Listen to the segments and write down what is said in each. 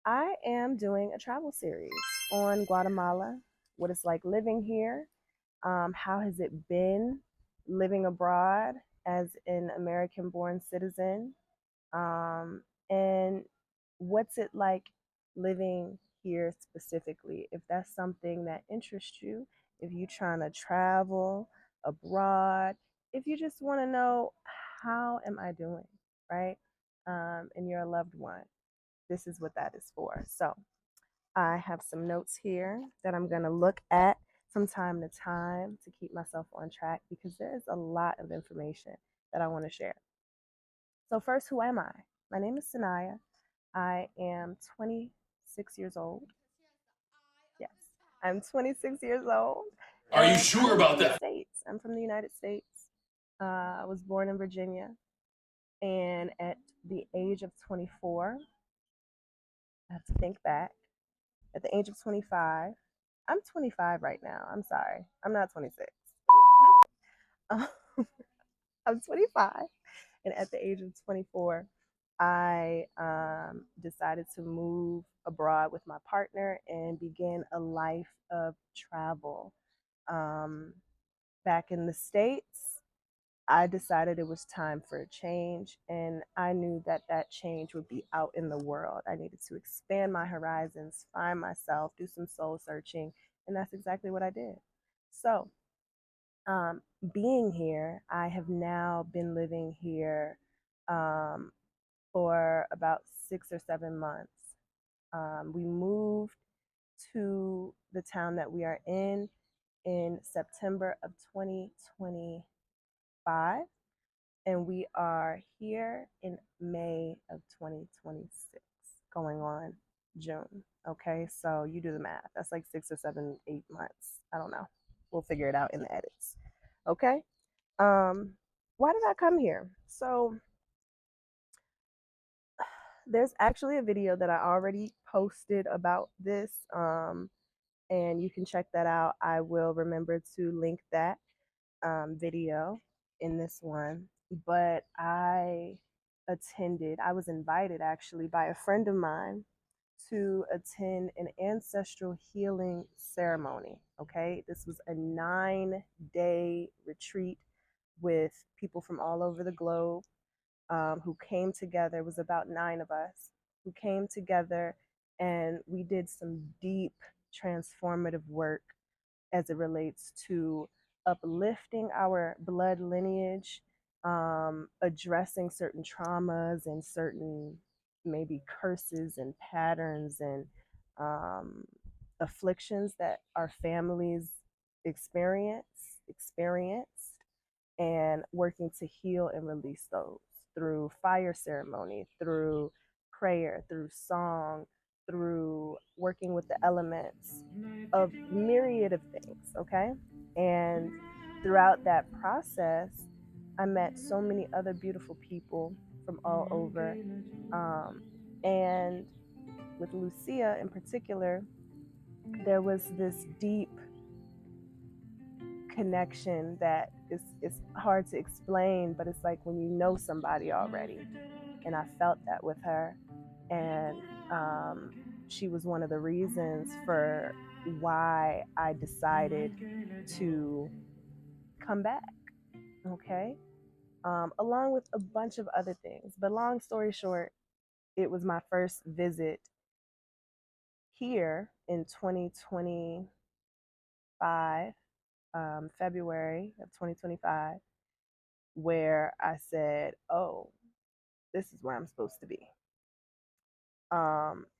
I am doing a travel series on Guatemala, what it's like living here, how has it been living abroad as an American born citizen, um, and what's it like living here specifically. If that's something that interests you, if you're trying to travel abroad, if you just want to know how am I doing, right? And you're a loved one, this is what that is for. So I have some notes here that I'm going to look at from time to time to keep myself on track because there is a lot of information that I want to share. So, first, who am I? My name is Sanaya. I am 26 years old. Yes, I'm 26 years old. Are you And sure I'm about from the that? States. I'm from the United States. I was born in Virginia. And at the age of 24, I have to think back. At the age of 25, I'm 25 right now. I'm sorry. I'm not 26. Um, I'm 25. And at the age of 24, I decided to move abroad with my partner and begin a life of travel. Um, Back in the States, I decided it was time for a change, and I knew that that change would be out in the world. I needed to expand my horizons, find myself, do some soul searching, and that's exactly what I did. So, um, being here, I have now been living here um, for about 6 or 7 months. We moved to the town that we are in September of 2025, and we are here in May of 2026, going on June. Okay, so you do the math. That's like 6 or 7, 8 months. I don't know. We'll figure it out in the edits. Okay. Um, why did I come here? So there's actually a video that I already posted about this, and you can check that out. I will remember to link that video in this one. But I was invited actually by a friend of mine to attend an ancestral healing ceremony. Okay, this was a 9-day retreat with people from all over the globe who came together. It was about 9 of us who came together, and we did some deep transformative work as it relates to uplifting our blood lineage, addressing certain traumas and certain maybe curses and patterns and um, afflictions that our families experienced, and working to heal and release those through fire ceremony, through prayer, through song, through working with the elements, of myriad of things. Okay. And throughout that process, I met so many other beautiful people from all over. Um, and with Lucia in particular, there was this deep connection that is hard to explain, but it's like when you know somebody already. And I felt that with her. And she was one of the reasons for why I decided to come back. Okay. Along with a bunch of other things. But long story short, it was my first visit here in 2025, February of 2025, where I said, oh, this is where I'm supposed to be.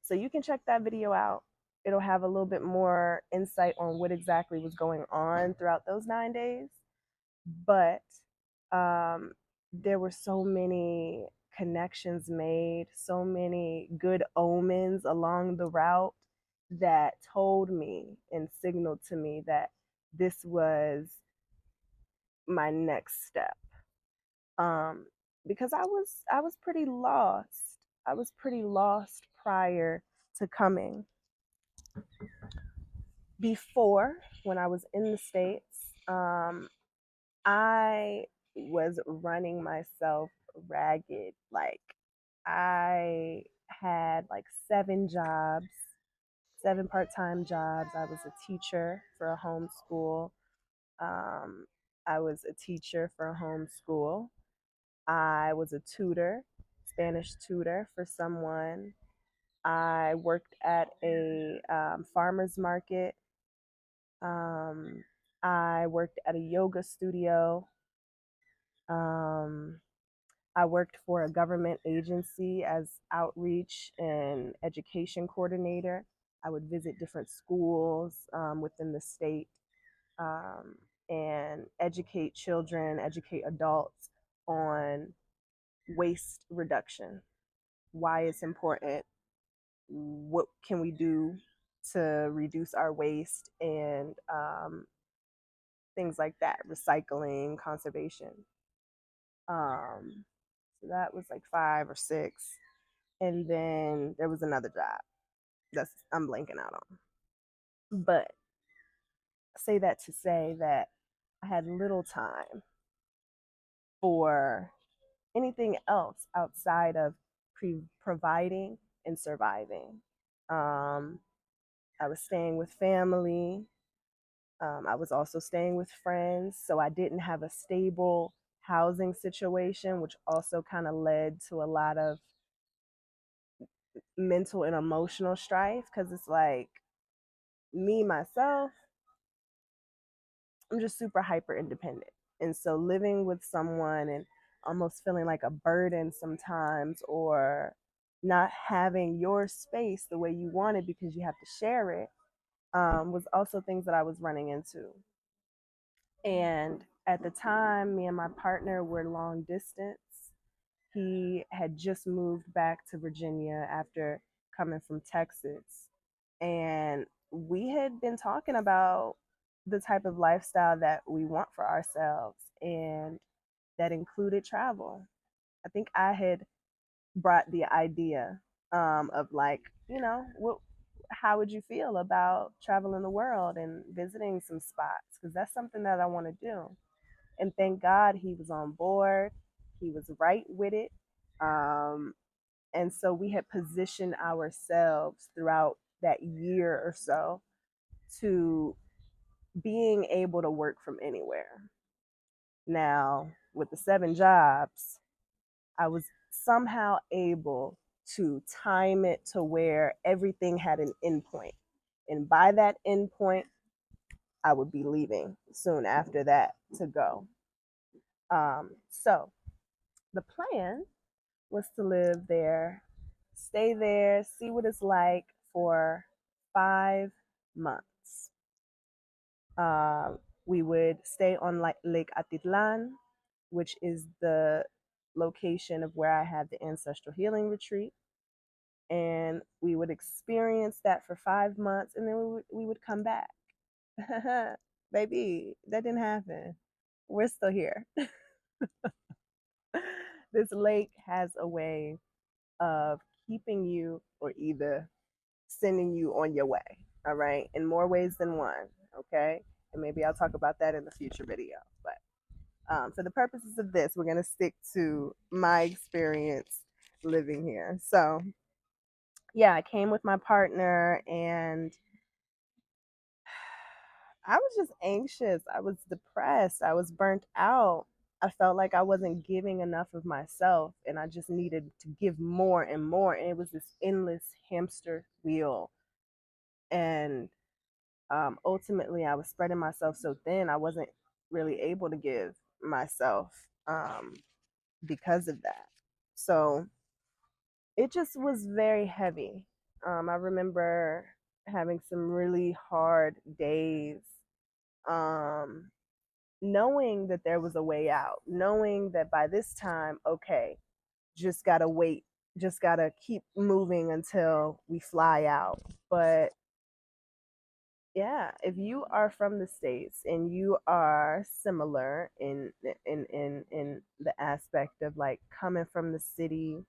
So you can check that video out. It'll have a little bit more insight on what exactly was going on throughout those 9 days. But um, there were so many connections made, so many good omens along the route that told me and signaled to me that this was my next step. Um, because I was pretty lost. I was pretty lost prior to coming. Before, when I was in the States, I was running myself ragged. Like, I had like 7 jobs, 7 part-time jobs. I was a teacher for a homeschool. Um, I was a teacher for a homeschool. I was a tutor, Spanish tutor for someone. I worked at a farmer's market. Um, I worked at a yoga studio. Um, I worked for a government agency as outreach and education coordinator. I would visit different schools within the state um, and educate children, educate adults on waste reduction, why it's important, what can we do to reduce our waste, and things like that, recycling, conservation. So that was like 5 or 6. And then there was another job that's I'm blanking out on. But I say that to say that I had little time for anything else outside of providing and surviving. Um, I was staying with family. I was also staying with friends, so I didn't have a stable housing situation, which also kind of led to a lot of mental and emotional strife because it's like me, myself, I'm just super hyper independent. And so living with someone and almost feeling like a burden sometimes, or not having your space the way you want it because you have to share it, was also things that I was running into. And at the time, me and my partner were long distance. He had just moved back to Virginia after coming from Texas. And we had been talking about the type of lifestyle that we want for ourselves, and that included travel. I think I had brought the idea of like, how would you feel about traveling the world and visiting some spots? Because that's something that I want to do. And thank God he was on board. He was right with it. Um, and so we had positioned ourselves throughout that year or so to being able to work from anywhere. Now, with the 7 jobs, I was somehow able to time it to where everything had an endpoint. And by that endpoint, I would be leaving soon after that to go. So the plan was to live there, stay there, see what it's like for 5 months. Uh, we would stay on Lake Atitlan, which is the location of where I had the ancestral healing retreat. And we would experience that for 5 months, and then we would come back. Baby, that didn't happen. We're still here. This lake has a way of keeping you or either sending you on your way, all right, in more ways than one, okay? And maybe I'll talk about that in the future video. But for the purposes of this, we're going to stick to my experience living here. So, yeah, I came with my partner, and I was just anxious. I was depressed. I was burnt out. I felt like I wasn't giving enough of myself, and I just needed to give more and more. And it was this endless hamster wheel. And ultimately, I was spreading myself so thin, I wasn't really able to give myself because of that. So it just was very heavy. I remember having some really hard days, um, knowing that there was a way out, knowing that by this time, okay, just gotta wait, just gotta keep moving until we fly out. But yeah, if you are from the States and you are similar in the aspect of like coming from the city,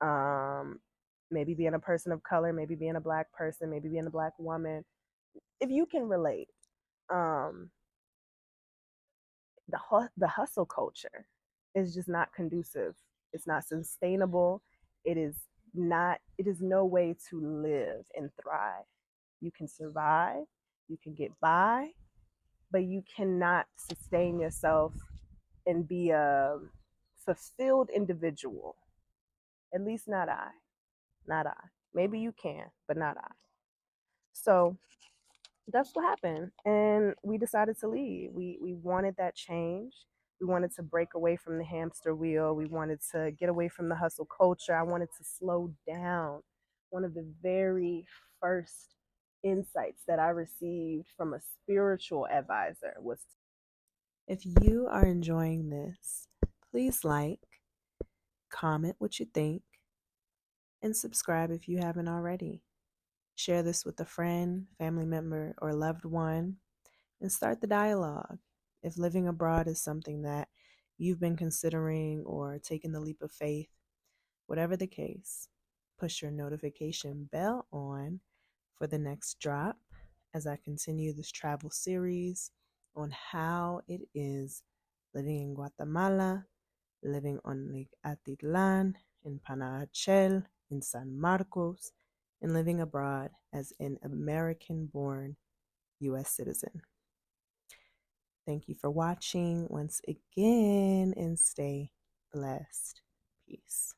um, maybe being a person of color, maybe being a black person, maybe being a black woman, if you can relate, um, the hustle culture is just not conducive. It's not sustainable. It is it is no way to live and thrive. You can survive, you can get by, but you cannot sustain yourself and be a fulfilled individual. At least not I. Not I. Maybe you can, but not I. So that's what happened. And we decided to leave. We wanted that change. We wanted to break away from the hamster wheel. We wanted to get away from the hustle culture. I wanted to slow down. One of the very first insights that I received from a spiritual advisor was, if you are enjoying this, please like, comment what you think, and subscribe if you haven't already. Share this with a friend, family member, or loved one, and start the dialogue. If living abroad is something that you've been considering or taking the leap of faith, whatever the case, push your notification bell on for the next drop as I continue this travel series on how it is living in Guatemala, living on Lake Atitlan, in Panajachel, in San Marcos, and living abroad as an American born U.S. citizen. Thank you for watching once again and stay blessed. Peace.